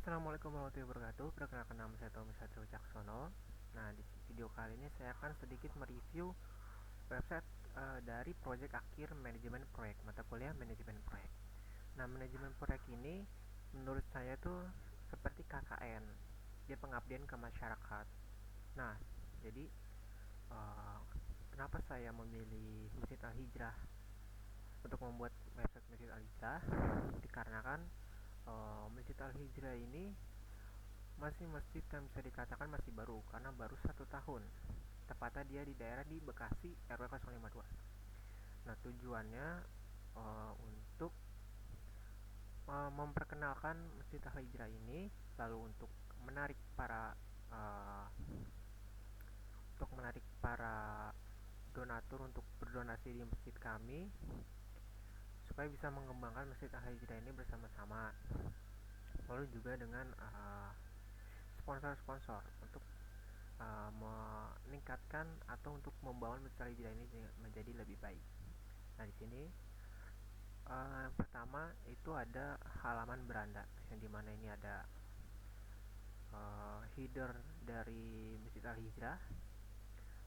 Assalamualaikum warahmatullahi wabarakatuh. Perkenalkan nama saya Tommy Satrio Caksono. Nah, di video kali ini saya akan sedikit mereview website dari proyek akhir manajemen proyek, mata kuliah manajemen proyek. Nah, manajemen proyek ini menurut saya tuh seperti KKN. Dia pengabdian ke masyarakat. Nah, jadi uh, kenapa saya memilih Masjid Al Hijrah untuk membuat website Masjid Al Hijrah? Dikarenakan Masjid Al Hijrah ini masih masjid yang bisa dikatakan masih baru karena baru 1 tahun. Tepatnya dia di daerah di Bekasi RW 052. Nah, tujuannya untuk memperkenalkan Masjid Al Hijrah ini, lalu untuk menarik para uh, donatur untuk berdonasi di masjid kami supaya bisa mengembangkan Masjid Al Hijrah ini bersama-sama. Lalu juga dengan sponsor-sponsor untuk meningkatkan atau untuk membangun Masjid Al Hijrah ini menjadi lebih baik. Nah, di sini yang pertama itu ada halaman beranda, yang dimana ini ada header dari Masjid Al Hijrah.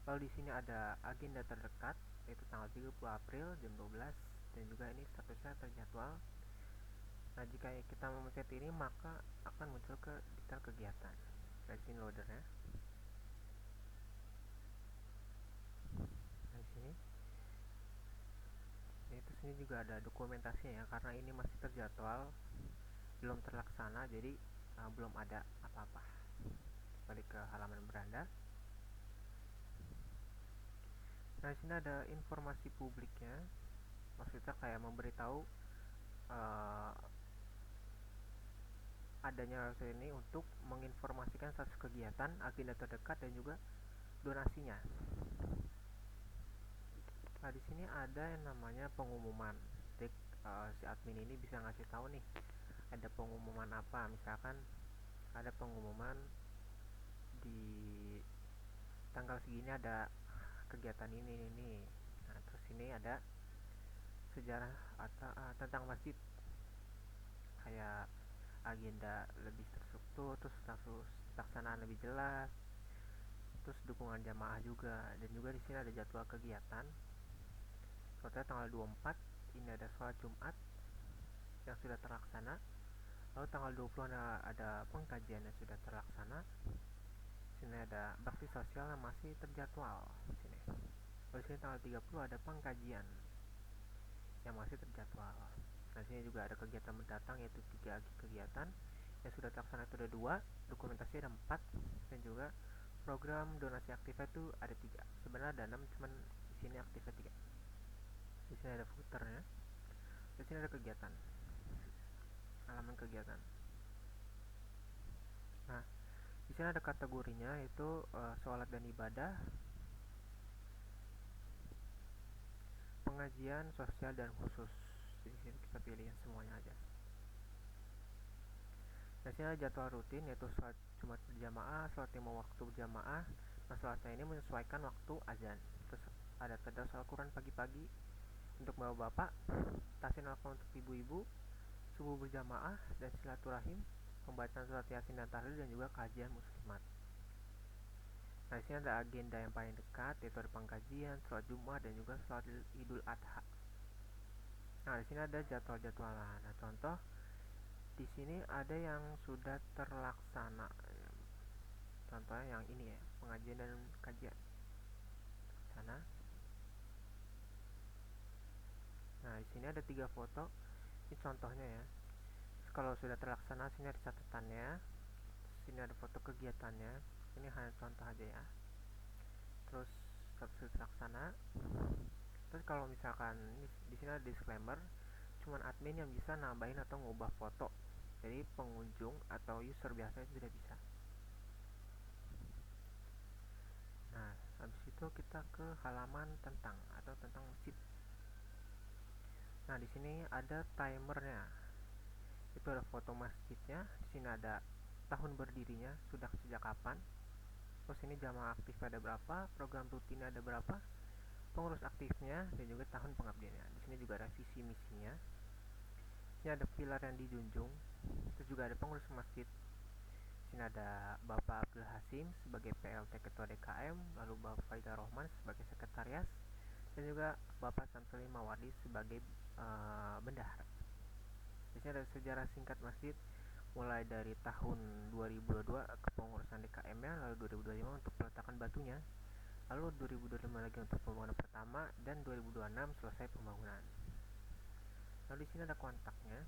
Lalu di sini ada agenda terdekat, yaitu tanggal 30 April jam 12, dan juga ini statusnya terjadwal. Nah, jika kita memencet ini maka akan muncul ke detail kegiatan. Nah, di sini loadernya. Nah, di sini terus ini juga ada dokumentasinya ya, karena ini masih terjadwal, belum terlaksana, jadi belum ada apa-apa. Balik ke halaman beranda. Nah, di sini ada informasi publiknya, maksudnya kayak memberitahu uh, adanya website ini untuk menginformasikan status kegiatan, agenda terdekat, dan juga donasinya. Nah, di sini ada yang namanya pengumuman. Jadi si admin ini bisa ngasih tahu nih, ada pengumuman apa. Misalkan ada pengumuman di tanggal segini ada kegiatan ini. Nah, terus ini ada sejarah atau tentang masjid, kayak agenda lebih terstruktur, terus pelaksanaan lebih jelas, terus dukungan jamaah juga, dan juga di sini ada jadwal kegiatan. Contohnya tanggal 24 ini ada sholat Jumat yang sudah terlaksana. Lalu tanggal 20 ada pengkajian yang sudah terlaksana. Sini ada bakti sosial yang masih terjadwal. Sini. Lalu sini tanggal 30 ada pengkajian yang masih terjadwal. Nah, sini juga ada kegiatan mendatang, yaitu 3 kegiatan yang sudah terlaksana itu ada 2, dokumentasi ada 4, dan juga program donasi aktifnya itu ada 3. Sebenarnya ada 6, cuman di sini aktifnya 3. Di sini ada footernya. Di sini ada kegiatan, halaman kegiatan. Nah, di sini ada kategorinya, yaitu sholat dan ibadah, pengajian, sosial, dan khusus. Di sini kita pilih yang semuanya aja. Nah, sini ada jadwal rutin, yaitu sholat Jumat berjamaah, sholat 5 waktu berjamaah. Nah, sholatnya ini menyesuaikan waktu azan. Terus ada tadarus Al-Quran pagi-pagi untuk bapak-bapak, tahsin Al-Quran untuk ibu-ibu, subuh berjamaah dan silaturahim, pembacaan surat Yasin dan tahlil, dan juga kajian muslimat. Nah, di sini ada agenda yang paling dekat, yaitu ada pengkajian, sholat Jumat, dan juga sholat Idul Adha. Nah, di sini ada jadwal-jadwalan. Nah, contoh di sini ada yang sudah terlaksana. Contohnya yang ini ya, pengajian dan kajian. Sana. Nah, di sini ada 3 foto. Ini contohnya ya. Kalau sudah terlaksana, sini ada catatannya. Sini ada foto kegiatannya. Ini hanya contoh aja ya. Terus sudah terlaksana. Terus kalau misalkan di sini ada disclaimer, cuman admin yang bisa nambahin atau ngubah foto. Jadi pengunjung atau user biasa itu tidak bisa. Nah, habis itu kita ke halaman tentang masjid. Nah, di sini ada timernya. Itu ada foto masjidnya. Di sini ada tahun berdirinya, sudah sejak kapan. Terus ini jamaah aktif ada berapa, program rutinnya ada berapa, pengurus aktifnya, dan juga tahun pengabdiannya. Di sini juga ada visi misinya. Ini ada pilar yang dijunjung. Terus juga ada pengurus masjid, sini ada Bapak Abdul Hasim sebagai PLT Ketua DKM, lalu Bapak Faida Rohman sebagai Sekretaris, dan juga Bapak Samsuli Mawardi sebagai bendahara. Di sini ada sejarah singkat masjid mulai dari tahun 2022 kepengurusan DKM-nya, lalu 2025 untuk peletakan batunya, lalu 2025 lagi untuk pembangunan pertama, dan 2026 selesai pembangunan. Lalu di sini ada kontaknya.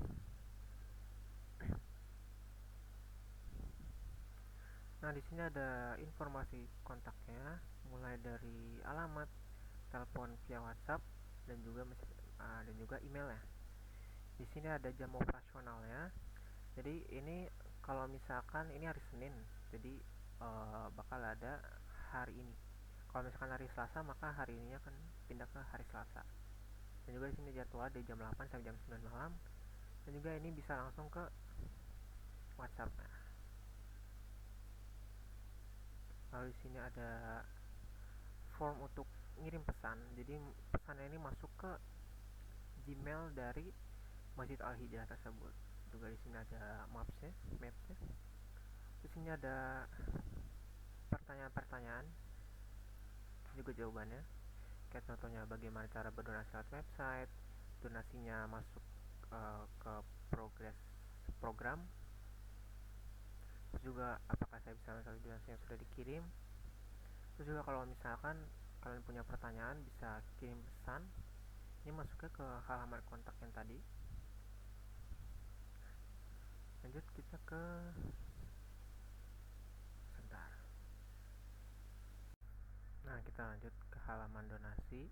Nah, di sini ada informasi kontaknya mulai dari alamat, telepon via WhatsApp, dan juga emailnya. Di sini ada jam operasionalnya. Jadi ini kalau misalkan ini hari Senin, jadi bakal ada hari ini. Kalau misalkan hari Selasa, maka hari ininya akan pindah ke hari Selasa. Dan juga di sini jadwal dari jam 8 sampai jam 9 malam. Dan juga ini bisa langsung ke WhatsApp. Lalu di sini ada form untuk ngirim pesan. Jadi pesannya ini masuk ke Gmail dari Masjid Al-Hijrah tersebut. Juga di sini ada mapsnya. Di sini ada pertanyaan-pertanyaan, juga jawabannya. Kayak contohnya bagaimana cara berdonasi lewat website, donasinya masuk ke progres program, terus juga apakah saya bisa mencari donasi yang sudah dikirim. Terus juga kalau misalkan kalian punya pertanyaan bisa kirim pesan. Ini masuknya ke halaman kontak yang tadi. Lanjut kita ke sebentar. Nah, kita lanjut ke halaman donasi.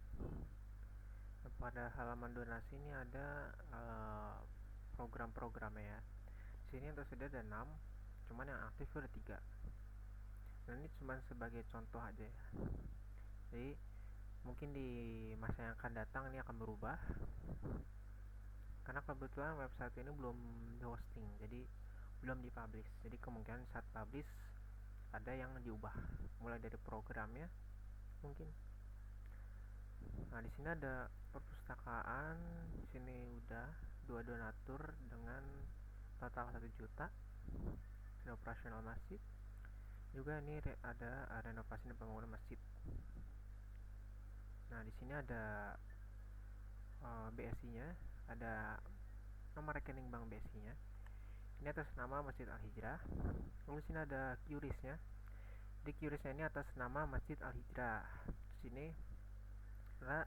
Pada halaman donasi ini ada program-programnya ya. Di sini tersedia ada 6, cuman yang aktif udah 3. Dan ini cuma sebagai contoh aja ya. Jadi mungkin di masa yang akan datang ini akan berubah. Karena kebetulan website ini belum di hosting, jadi belum dipublish. Jadi kemungkinan saat publish ada yang diubah, mulai dari programnya mungkin. Nah, di sini ada perpustakaan. Di sini udah 2 donatur dengan total 1 juta. Ini operasional masjid. Juga ini ada renovasi dan pembangunan masjid. Nah, di sini ada BSI-nya, ada nomor rekening bank BSI-nya. Ini atas nama Masjid Al-Hijrah. Lalu di sini ada QRIS-nya. Di QRIS-nya ini atas nama Masjid Al-Hijrah. Di sini adalah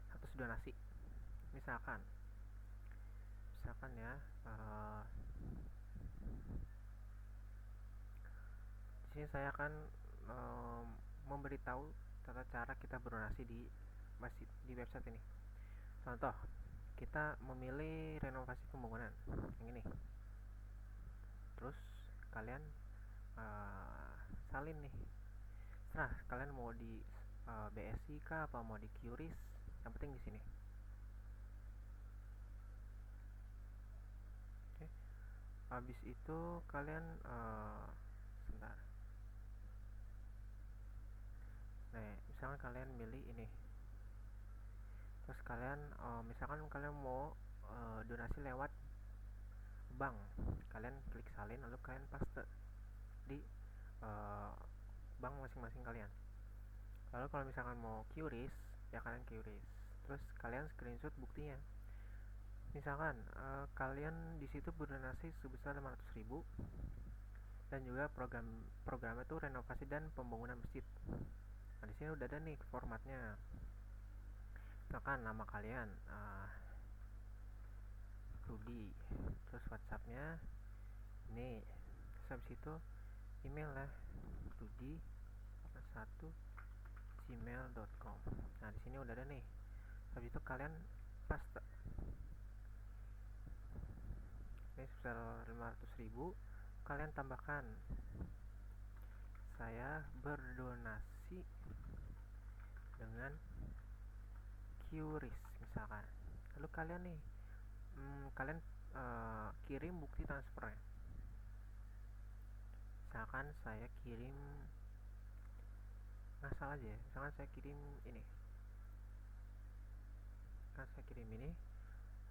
status donasi. Misalkan ya, di sini saya akan memberitahu tata cara kita berdonasi di masjid di website ini. Contoh, kita memilih renovasi pembangunan yang ini. Terus kalian salin nih. Nah, kalian mau di BSI kah apa mau di QRIS? Yang penting di sini. Oke. Habis itu kalian sebentar. Nah, misalkan kalian milih ini. Terus kalian misalkan kalian mau donasi lewat bank, kalian klik salin lalu kalian paste di bank masing-masing kalian. Lalu kalau misalkan mau QRIS, ya kalian QRIS. Terus kalian screenshot buktinya. Misalkan kalian di situ berdonasi sebesar 500.000 dan juga programnya itu renovasi dan pembangunan masjid. Nah, di sini udah ada nih formatnya. Misalkan nama kalian Rudy, terus WhatsAppnya ini, terus habis itu email lah rudy1@gmail.com. Nah, di sini udah ada nih. Habis itu kalian paste. Ini sebesar 500.000, kalian tambahkan saya berdonasi dengan QRIS misalkan. Lalu kalian nih kalian kirim bukti transfernya. Misalkan saya kirim ngasal aja ya. Misalkan saya kirim ini.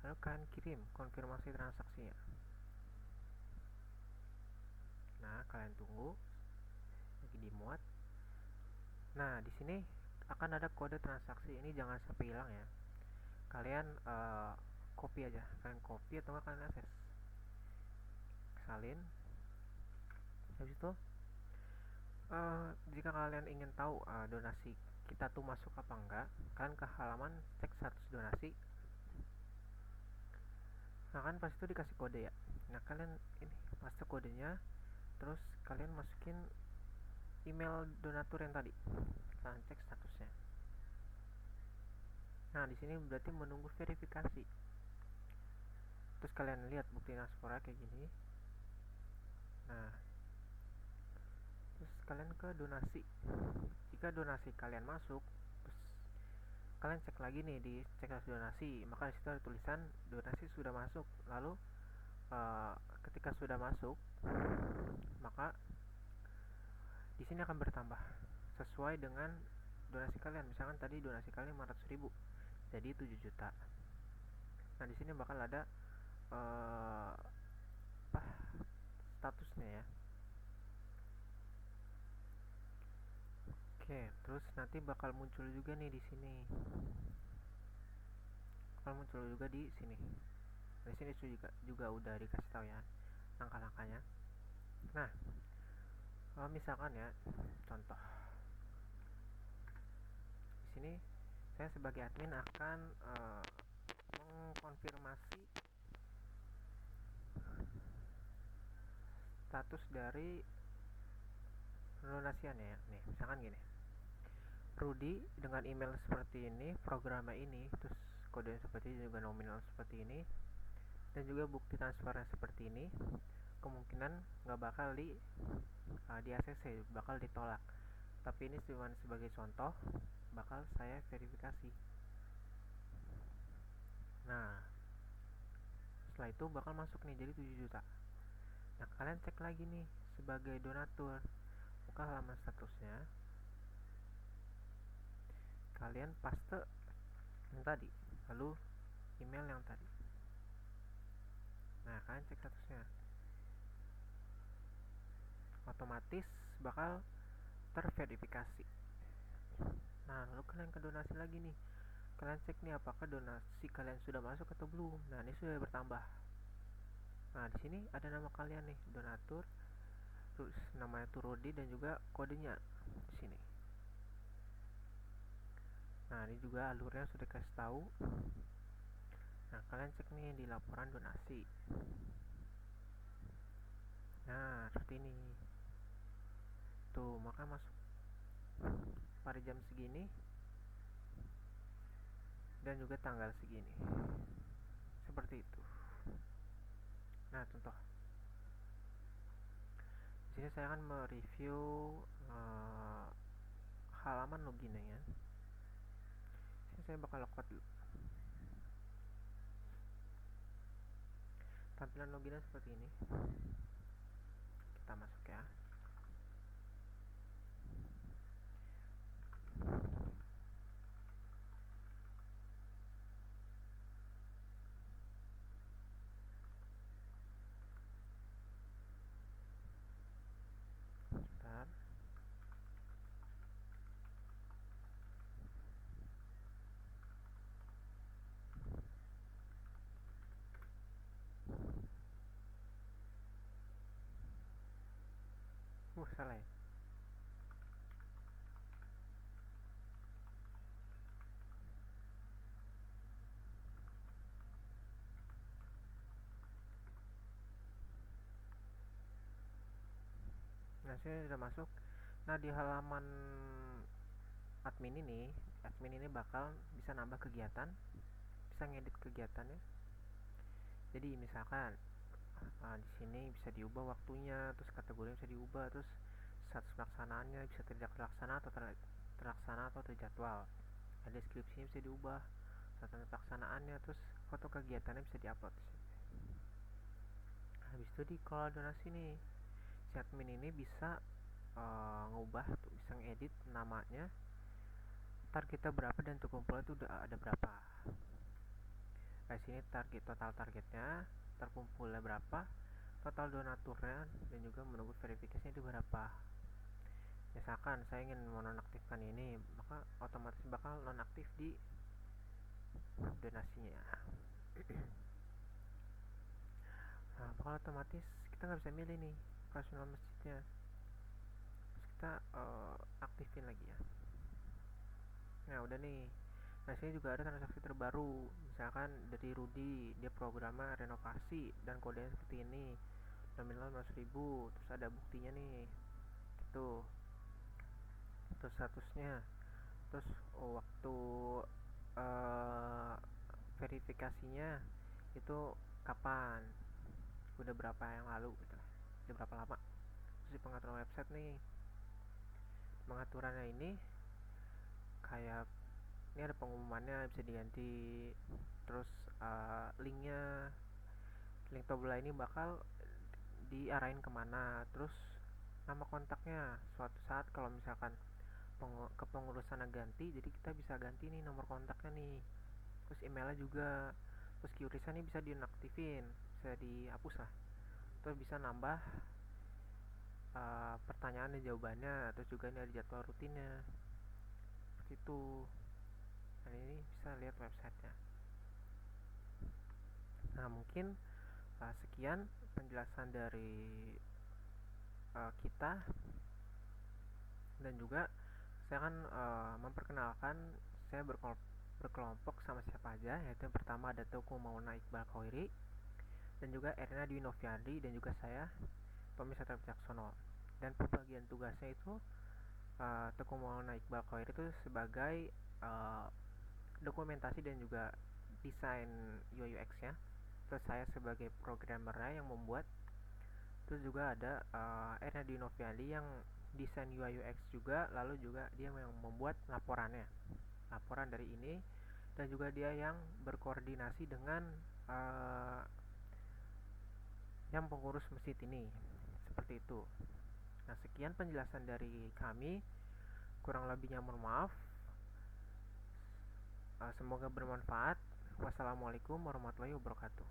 Lalu kalian kirim konfirmasi transaksinya. Nah, kalian tunggu lagi dimuat. Nah, di sini akan ada kode transaksi, ini jangan sampai hilang ya. Kalian copy aja, kalian copy atau kalian akses, salin. Habis itu jika kalian ingin tahu donasi kita tuh masuk apa enggak, kalian ke halaman cek status donasi. Nah kan pas itu dikasih kode ya. Nah kalian ini paste kodenya, terus kalian masukin email donatur yang tadi, kalian cek statusnya. Nah di sini berarti menunggu verifikasi. Terus kalian lihat bukti Naspora kayak gini. Nah terus kalian ke donasi. Jika donasi kalian masuk, terus kalian cek lagi nih di cek donasi, maka disitu ada tulisan donasi sudah masuk. Lalu ketika sudah masuk, maka di sini akan bertambah sesuai dengan donasi kalian. Misalkan tadi donasi kalian 500.000, jadi 7 juta. Nah di sini bakal ada statusnya ya. Oke, terus nanti bakal muncul juga nih di sini. Bakal muncul juga di sini. Di sini juga udah dikasih tahu ya langkah-langkahnya. Nah, kalau misalkan ya, contoh di sini saya sebagai admin akan mengkonfirmasi status dari donasiannya ya. Nih, misalkan gini. Rudy dengan email seperti ini, programnya ini, terus kode seperti ini, juga nominal seperti ini, dan juga bukti transfernya seperti ini, kemungkinan nggak bakal di ACC, bakal ditolak. Tapi ini cuma sebagai contoh, bakal saya verifikasi. Nah, setelah itu bakal masuk nih jadi 7 juta. Nah, kalian cek lagi nih sebagai donatur, buka halaman statusnya, kalian paste yang tadi, lalu email yang tadi. Nah, kalian cek statusnya, otomatis bakal terverifikasi. Nah, lalu kalian ke donasi lagi nih, kalian cek nih apakah donasi kalian sudah masuk atau belum. Nah, ini sudah bertambah. Nah, di sini ada nama kalian nih, donatur, terus namanya Turodi dan juga kodenya di sini. Nah, ini juga alurnya sudah kasih tahu. Nah, kalian cek nih di laporan donasi. Nah, seperti ini. Tuh, maka masuk pada jam segini dan juga tanggal segini. Seperti itu. Nah, contoh. Di sini saya akan mereview halaman loginnya ya. Sini saya bakal login dulu. Tampilan loginnya seperti ini. Kita masuk ya. Bentar. Salah ya. Nah, saya sudah masuk. Nah, di halaman admin ini bakal bisa nambah kegiatan, bisa ngedit kegiatannya. Jadi misalkan di sini bisa diubah waktunya, terus kategorinya bisa diubah, terus status pelaksanaannya bisa tidak terlaksana atau terlaksana atau terjadwal. Deskripsinya bisa diubah, status pelaksanaannya, terus foto kegiatannya bisa diupload. Habis itu di kalau donasi nih, si admin ini bisa ngubah tuh, bisa ngedit namanya, targetnya berapa dan terkumpul itu udah ada berapa. Nah, sini total targetnya, terkumpulnya berapa, total donaturnya dan juga menunggu verifikasinya itu berapa. Misalkan saya ingin menonaktifkan ini, maka otomatis bakal nonaktif di donasinya. Nah, bakal otomatis kita nggak bisa milih nih operasional masjidnya. Terus kita aktifin lagi ya. Nah udah nih. Nah sini juga ada transaksi terbaru. Misalkan dari Rudi, dia programnya renovasi dan kodenya seperti ini. Nominal 15.000, terus ada buktinya nih. Tuh, terus statusnya. Terus waktu uh, verifikasinya itu kapan? Udah berapa yang lalu gitu. Udah berapa lama? Terus di pengaturan website nih. Pengaturannya ini kayak ini ada pengumumannya bisa diganti, terus link Toggle ini bakal diarahin kemana, terus nama kontaknya suatu saat kalau misalkan kepengurusan ganti, jadi kita bisa ganti nih nomor kontaknya nih, terus emailnya juga, terus QRIS nih bisa dinaktifin, bisa dihapus lah, terus bisa nambah pertanyaan dan jawabannya, terus juga ini ada jadwal rutinnya seperti itu. Nah ini bisa lihat websitenya. Nah mungkin sekian penjelasan dari kita, dan juga saya akan memperkenalkan saya berkelompok sama siapa aja, yaitu yang pertama ada Teguh Maulana Iqbal Khairi, dan juga Erna Dwi Noviandi, dan juga saya Tommy Satria Wicaksono. Dan pembagian tugasnya itu Teguh Maulana Iqbal Khairi itu sebagai dokumentasi dan juga desain UI UX nya, terus saya sebagai programmernya yang membuat, terus juga ada Erna Dwi Noviandi yang desain UI UX juga, lalu juga dia yang membuat laporan dari ini, dan juga dia yang berkoordinasi dengan yang pengurus masjid ini, seperti itu. Nah sekian penjelasan dari kami, kurang lebihnya mohon maaf. Semoga bermanfaat. Wassalamualaikum warahmatullahi wabarakatuh.